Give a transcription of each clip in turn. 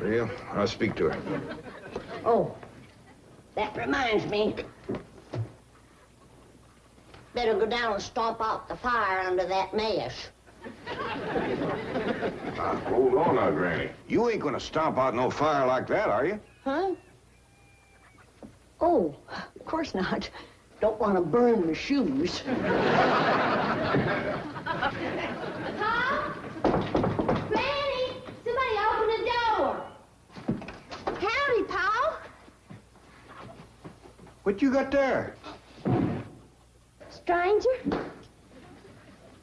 Well, I'll speak to her. Oh, that reminds me. Better go down and stomp out the fire under that mess. Hold on now, Granny. You ain't gonna stomp out no fire like that, are you? Huh? Oh, of course not. Don't want to burn my shoes. Tom? Granny! Somebody open the door! Howdy, Paul. What you got there? Stranger?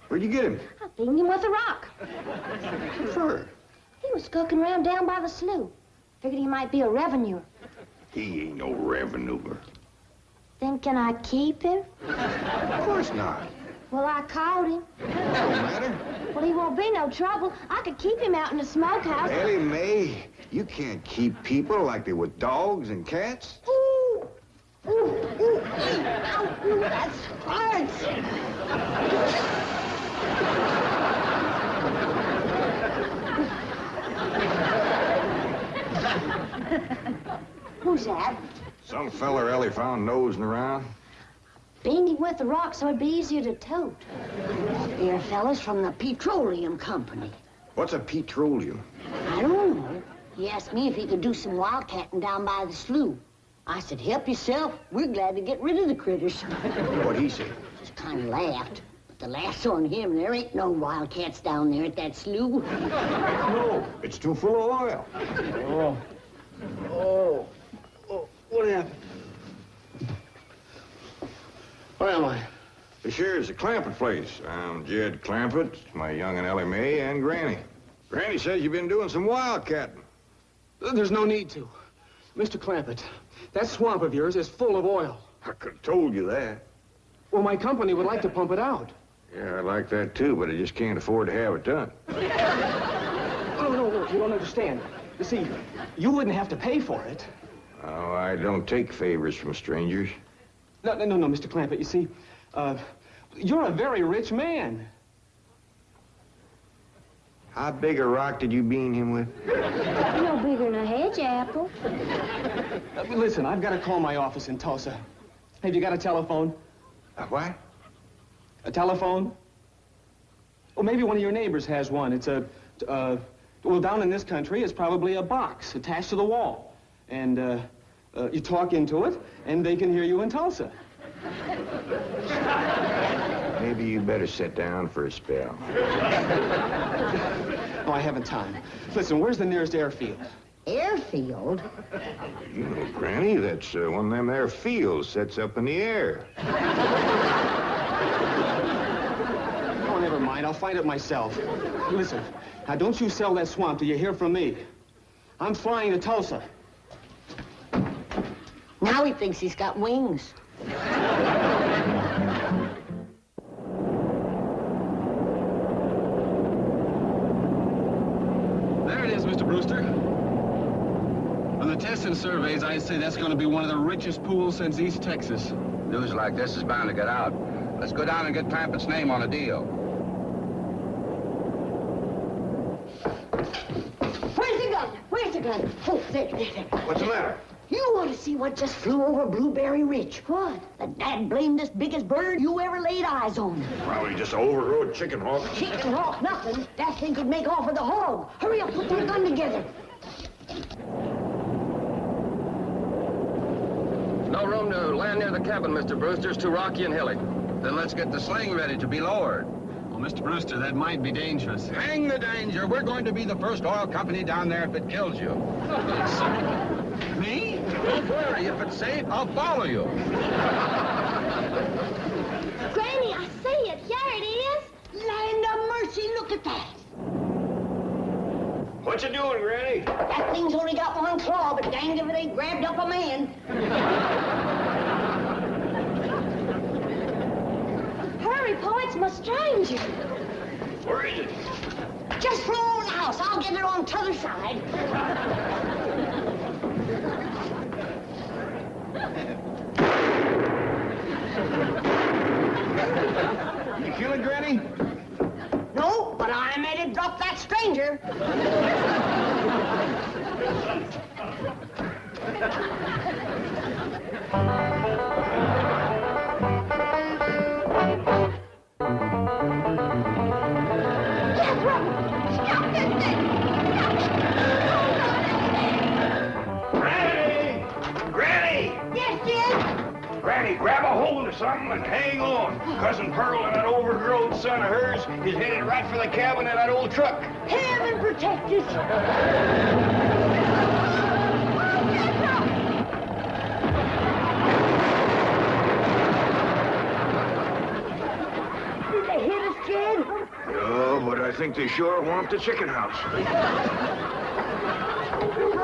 Where'd you get him? I beat him with a rock. For? He was skulking around down by the slough. Figured he might be a revenuer. He ain't no revenuer. Then can I keep him? Of course not. Well, I caught him. Don't matter. Well, he won't be no trouble. I could keep him out in the smokehouse. Ellie Mae, you can't keep people like they were dogs and cats. Ooh, ooh, ooh, ow, ooh, that hurts. Who's that? Some feller Ellie found nosing around. Beat him with a rock so it'd be easier to tote. They're fellas from the petroleum company. What's a petroleum? I don't know. He asked me if he could do some wildcatting down by the slough. I said, help yourself. We're glad to get rid of the critters. What'd he say? Just kind of laughed. But the laugh's on him. There ain't no wildcats down there at that slough. No, it's too full of oil. Oh, what happened? Where am I? This here's the Clampett place. I'm Jed Clampett, my young and Ellie Mae, and Granny. Granny says you've been doing some wildcatting. There's no need to. Mr. Clampett, that swamp of yours is full of oil. I could have told you that. Well, my company would like to pump it out. Yeah, I like that too, but I just can't afford to have it done. No, you don't understand. You see, you wouldn't have to pay for it. Oh, I don't take favors from strangers. No, Mr. Clampett, you see, you're a very rich man. How big a rock did you bean him with? No bigger than a hedge apple. Listen, I've got to call my office in Tulsa. Have you got a telephone? A what? A telephone? Well, maybe one of your neighbors has one. It's well, down in this country, it's probably a box attached to the wall. And, you talk into it, and they can hear you in Tulsa. Maybe you better sit down for a spell. Oh, I haven't time. Listen, where's the nearest airfield? Airfield? You know, Granny, that's one of them there fields sets up in the air. Oh, never mind. I'll find it myself. Listen, now don't you sell that swamp till you hear from me. I'm flying to Tulsa. Now he thinks he's got wings. There it is, Mr. Brewster. From the tests and surveys, I'd say that's going to be one of the richest pools since East Texas. News like this is bound to get out. Let's go down and get Clampett's name on a deal. Where's the gun? Where's the gun? Oh, there. What's the matter? You want to see what just flew over Blueberry Ridge? What? The dad-blamedest biggest bird you ever laid eyes on. Probably just an overgrown chicken hawk. Chicken hawk, nothing. That thing could make off with a hog. Hurry up, put that gun together. No room to land near the cabin, Mr. Brewster. It's too rocky and hilly. Then let's get the sling ready to be lowered. Well, Mr. Brewster, that might be dangerous. Hang the danger. We're going to be the first oil company down there if it kills you. Me? Don't worry. If it's safe, I'll follow you. Granny, I see it. Here it is. Land of mercy, look at that. What you doing, Granny? That thing's only got one claw, but dang if it ain't grabbed up a man. Hurry, Paul, it's my stranger. Where is it? Just flew over the house. I'll get it on t'other side. You kill it, Granny? No, but I made it drop that stranger. Granny, grab a hold of something and hang on. Cousin Pearl and that overgrown son of hers is headed right for the cabin in that old truck. Heaven protect us. Did they hit us, Jed? No, but I think they sure want the chicken house.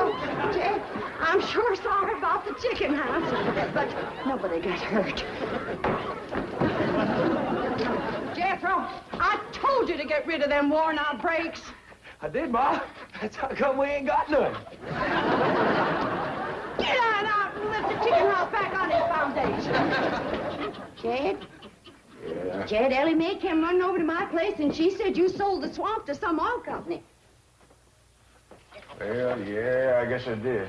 Oh, Jed, I'm sure sorry about the chicken house, but nobody got hurt. Jethro, I told you to get rid of them worn-out brakes. I did, Ma. That's how come we ain't got none. Get on out and lift the chicken house back on its foundation. Jed? Yeah. Jed, Ellie Mae came running over to my place, and she said you sold the swamp to some oil company. Well, yeah, I guess I did.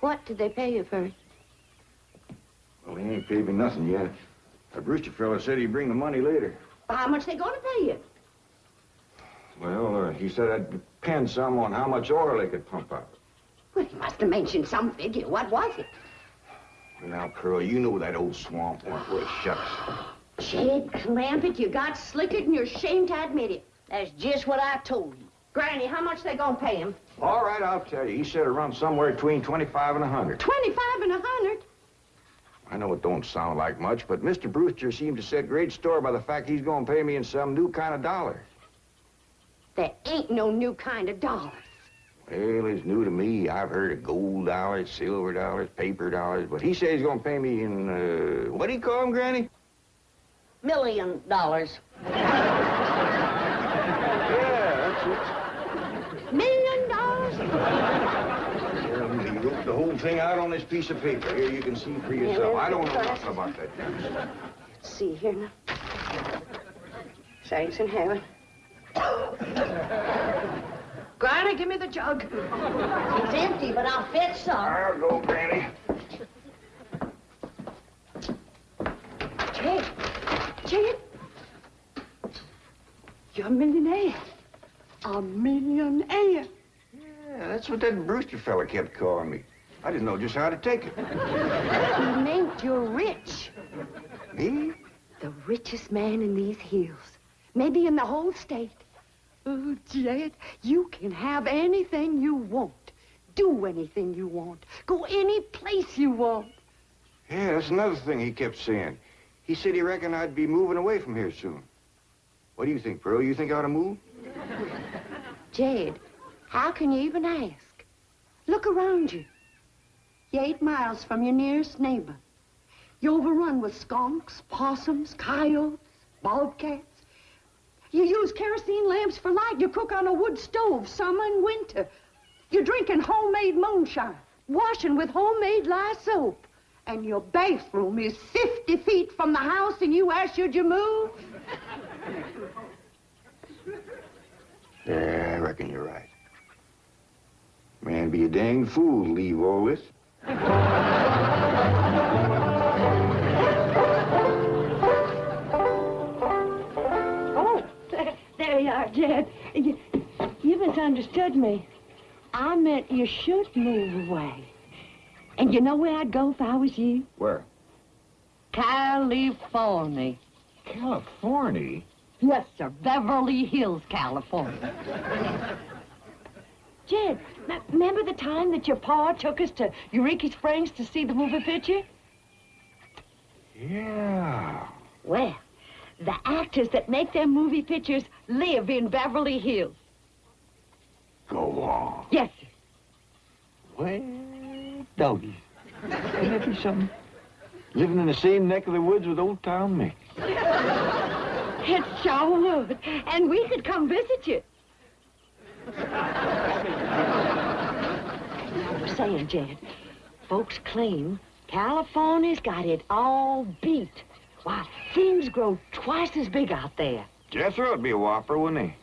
What did they pay you for it? Well, he ain't paid me nothing yet. The Brewster fella said he'd bring the money later. How much they gonna pay you? Well, he said I'd depend some on how much oil they could pump out. Well, he must have mentioned some figure. What was it? Now, Pearl, you know that old swamp weren't worth shucks. Jed Clampett, you got slickered and you're ashamed to admit it. That's just what I told you. Granny, how much they gonna pay him? All right, I'll tell you. He said around somewhere between 25 and 100. 25 and 100? I know it don't sound like much, but Mr. Brewster seemed to set great store by the fact he's going to pay me in some new kind of dollar. There ain't no new kind of dollar. Well, it's new to me. I've heard of gold dollars, silver dollars, paper dollars, but he says he's going to pay me in, what do you call them, Granny? $1 million. Yeah, that's it. $1 million? He wrote the whole thing out on this piece of paper. Here, you can see for yourself. I don't know nothing about that kind. Let's see here now. Saints in heaven. Granny, give me the jug. It's empty, but I'll fetch some. I'll go, Granny. Jed, you're a millionaire. A millionaire. Yeah, that's what that Brewster fella kept calling me. I didn't know just how to take it. He meant you're rich. Me? The richest man in these hills. Maybe in the whole state. Oh, Jed, you can have anything you want. Do anything you want. Go any place you want. Yeah, that's another thing he kept saying. He said he reckoned I'd be moving away from here soon. What do you think, Pearl? You think I ought to move? Jed, how can you even ask? Look around you. You're 8 miles from your nearest neighbor. You're overrun with skunks, possums, coyotes, bobcats. You use kerosene lamps for light. You cook on a wood stove, summer and winter. You're drinking homemade moonshine, washing with homemade lye soap. And your bathroom is 50 feet from the house, and you ask, should you move? Yeah, I reckon you're right. Man, be a dang fool to leave all this. Oh, there you are, Jed. You misunderstood me. I meant you should move away. And you know where I'd go if I was you? Where? California. California? Yes, sir. Beverly Hills, California. Jed, remember the time that your pa took us to Eureka Springs to see the movie picture? Yeah. Well, the actors that make their movie pictures live in Beverly Hills. Go on. Yes, sir. Well, doggy. Wouldn't that be something? Living in the same neck of the woods with old town Mick. It sure would. And we could come visit you. I was saying, Jed, folks claim California's got it all beat. Why, things grow twice as big out there. Jethro would be a whopper, wouldn't he?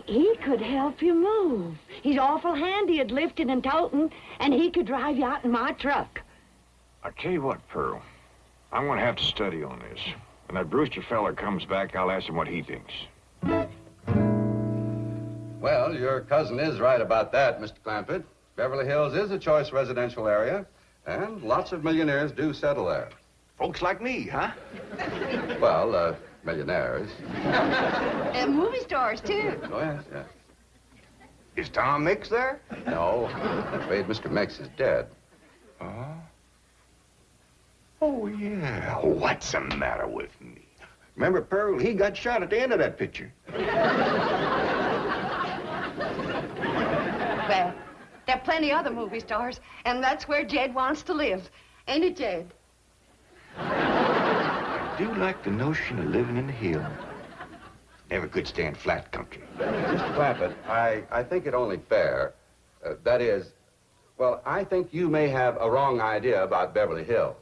he could help you move. He's awful handy at lifting and toting, and he could drive you out in my truck. I'll tell you what, Pearl. I'm going to have to study on this. When that Brewster fella comes back, I'll ask him what he thinks. Well, your cousin is right about that, Mr. Clampett. Beverly Hills is a choice residential area, and lots of millionaires do settle there. Folks like me, huh? Well, millionaires. And movie stars, too. Oh, yes, yes. Is Tom Mix there? No, I'm afraid Mr. Mix is dead. Oh, yeah. What's the matter with me? Remember, Pearl, he got shot at the end of that picture. Well, there are plenty other movie stars, and that's where Jed wants to live. Ain't it, Jed? I do like the notion of living in the hills. Never could stand flat country. Mr. Clampett, I think it only fair. That is, well, I think you may have a wrong idea about Beverly Hills.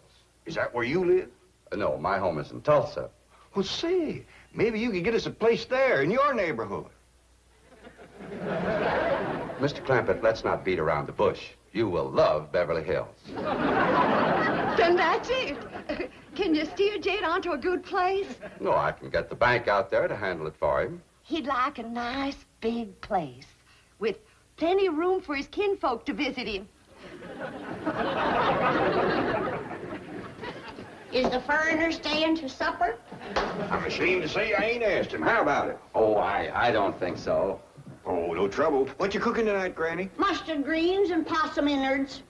Is that where you live? No, my home is in Tulsa. Well, say, maybe you could get us a place there in your neighborhood. Mr. Clampett, let's not beat around the bush. You will love Beverly Hills. Then that's it. Can you steer Jed onto a good place? No, I can get the bank out there to handle it for him. He'd like a nice big place with plenty of room for his kinfolk to visit him. Is the foreigner staying to supper? I'm ashamed to say I ain't asked him. How about it? Oh, I don't think so. Oh, no trouble. What you cooking tonight, Granny? Mustard greens and possum innards.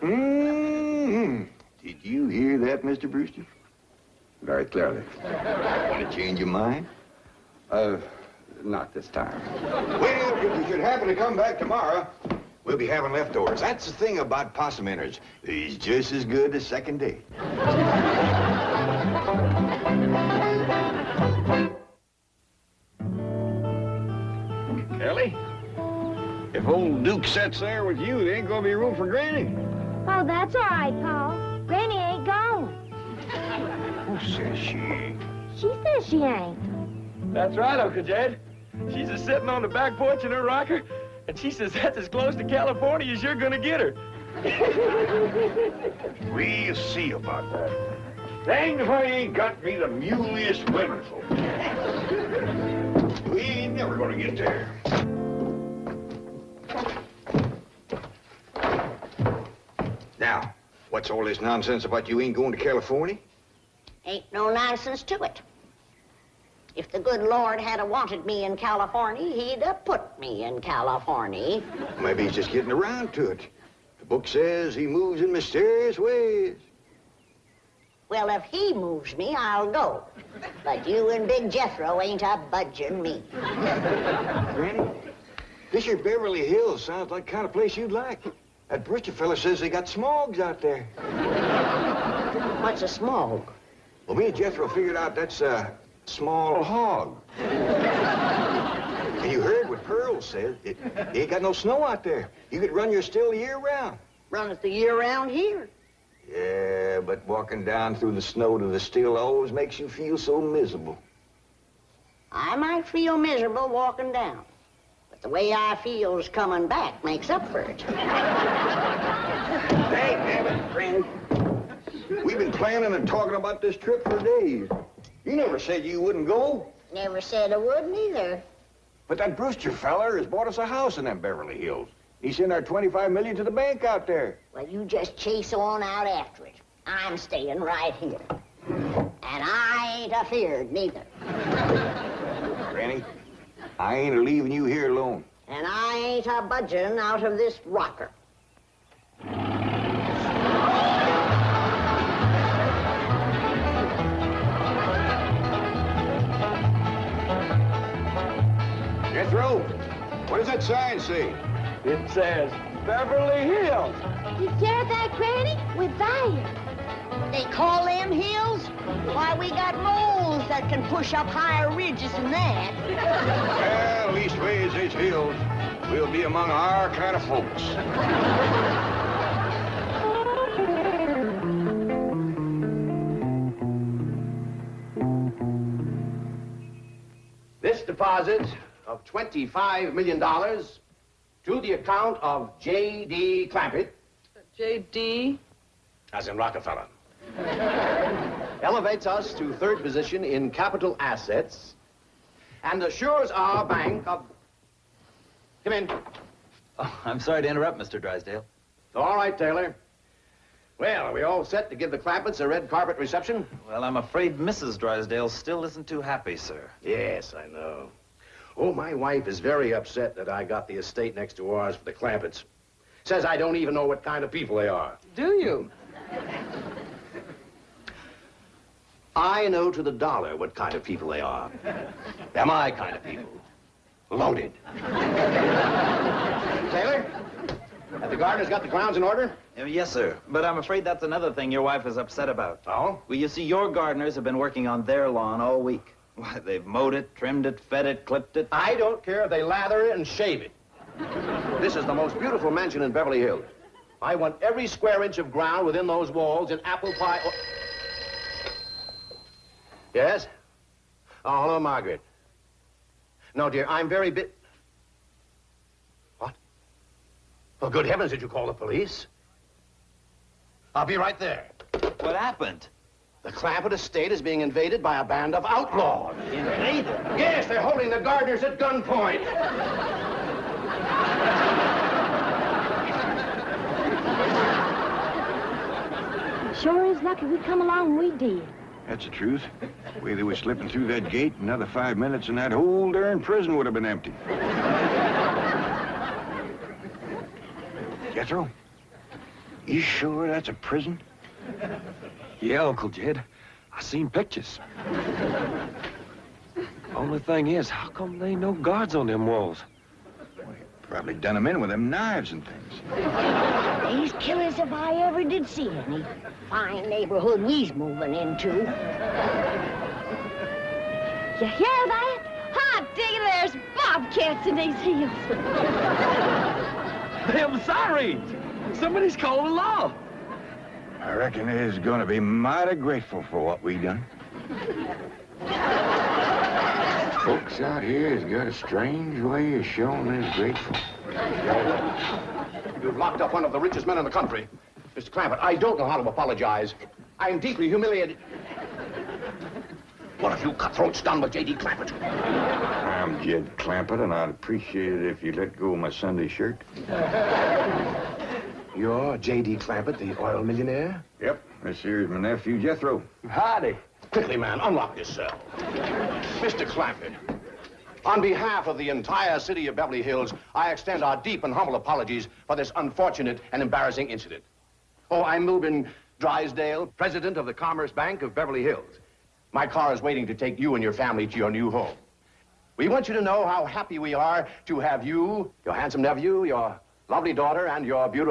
Mm-hmm. Did you hear that, Mr. Brewster? Very clearly. Want to change your mind? Not this time. Well, if you should happen to come back tomorrow, we'll be having leftovers. That's the thing about possum innards. He's just as good as second date. Ellie, if old Duke sits there with you, there ain't gonna be room for Granny. Oh, that's all right, Pa. Granny ain't gone. Who says she ain't? She says she ain't. That's right, Uncle Jed. She's a sitting on the back porch in her rocker, and she says that's as close to California as you're gonna get her. We'll see about that. Dang if I ain't got me the muliest women folk. We ain't never gonna get there. Now, what's all this nonsense about you ain't going to California? Ain't no nonsense to it. If the good Lord had wanted me in California, he'd have put me in California. Maybe he's just getting around to it. The book says he moves in mysterious ways. Well, if he moves me, I'll go. But you and Big Jethro ain't a budging me. Granny, this here Beverly Hills sounds like the kind of place you'd like. That Brewster fella says they got smogs out there. What's a smog? Well, me and Jethro figured out that's a small hog. And you heard what Pearl said. They ain't got no snow out there. You could run your still the year round. Run it the year round here. Yeah, but walking down through the snow to the still always makes you feel so miserable. I might feel miserable walking down, but the way I feels coming back makes up for it. Dang, damn it, Granny. We've been planning and talking about this trip for days. You never said you wouldn't go. Never said I wouldn't either. But that Brewster feller has bought us a house in them Beverly Hills. He sent our $25 million to the bank out there. Well, you just chase on out after it. I'm staying right here. And I ain't afeared neither. Granny, I ain't leaving you here alone. And I ain't a budging out of this rocker. Jethro, what does that sign say? It says Beverly Hills. You hear that, Granny? We're there. They call them hills? Why, we got moles that can push up higher ridges than that. Well, leastways, these hills will be among our kind of folks. This deposit of $25 million to the account of J.D. Clampett. J.D.? As in Rockefeller. Elevates us to third position in capital assets and assures our bank of... Come in. Oh, I'm sorry to interrupt, Mr. Drysdale. All right, Taylor. Well, are we all set to give the Clampetts a red carpet reception? Well, I'm afraid Mrs. Drysdale still isn't too happy, sir. Yes, I know. Oh, my wife is very upset that I got the estate next to ours for the Clampetts. Says I don't even know what kind of people they are. Do you? I know to the dollar what kind of people they are. They're my kind of people. Loaded. Taylor, have the gardeners got the grounds in order? Yes, sir. But I'm afraid that's another thing your wife is upset about. Oh? Well, you see, your gardeners have been working on their lawn all week. Why, they've mowed it, trimmed it, fed it, clipped it. I don't care if they lather it and shave it. This is the most beautiful mansion in Beverly Hills. I want every square inch of ground within those walls in apple pie... Oh. Yes? Oh, hello, Margaret. No, dear, I'm very What? Well, good heavens, did you call the police? I'll be right there. What happened? The Clampett estate is being invaded by a band of outlaws. Invaded? Yes, they're holding the gardeners at gunpoint. Sure is lucky we come along when we did. That's the truth. The way they were slipping through that gate, another 5 minutes and that whole darn prison would have been empty. Jethro, you sure that's a prison? Yeah, Uncle Jed. I seen pictures. Only thing is, how come there ain't no guards on them walls? Probably done them in with them knives and things. These killers, if I ever did see any. Fine neighborhood we's moving into. You hear that? Hot diggity, there's bobcats in these hills. Them sirens! Somebody's calling the law. I reckon they's gonna be mighty grateful for what we done. Folks out here has got a strange way of showing they're grateful. You've locked up one of the richest men in the country. Mr. Clampett, I don't know how to apologize. I'm deeply humiliated. What have you cutthroats done with J.D. Clampett? I'm Jed Clampett, and I'd appreciate it if you let go of my Sunday shirt. You're J.D. Clampett, the oil millionaire? Yep, this here's my nephew, Jethro. Howdy. Quickly, man, unlock this cell. Mr. Clampett, on behalf of the entire city of Beverly Hills, I extend our deep and humble apologies for this unfortunate and embarrassing incident. Oh, I'm Milburn Drysdale, president of the Commerce Bank of Beverly Hills. My car is waiting to take you and your family to your new home. We want you to know how happy we are to have you, your handsome nephew, your lovely daughter, and your beautiful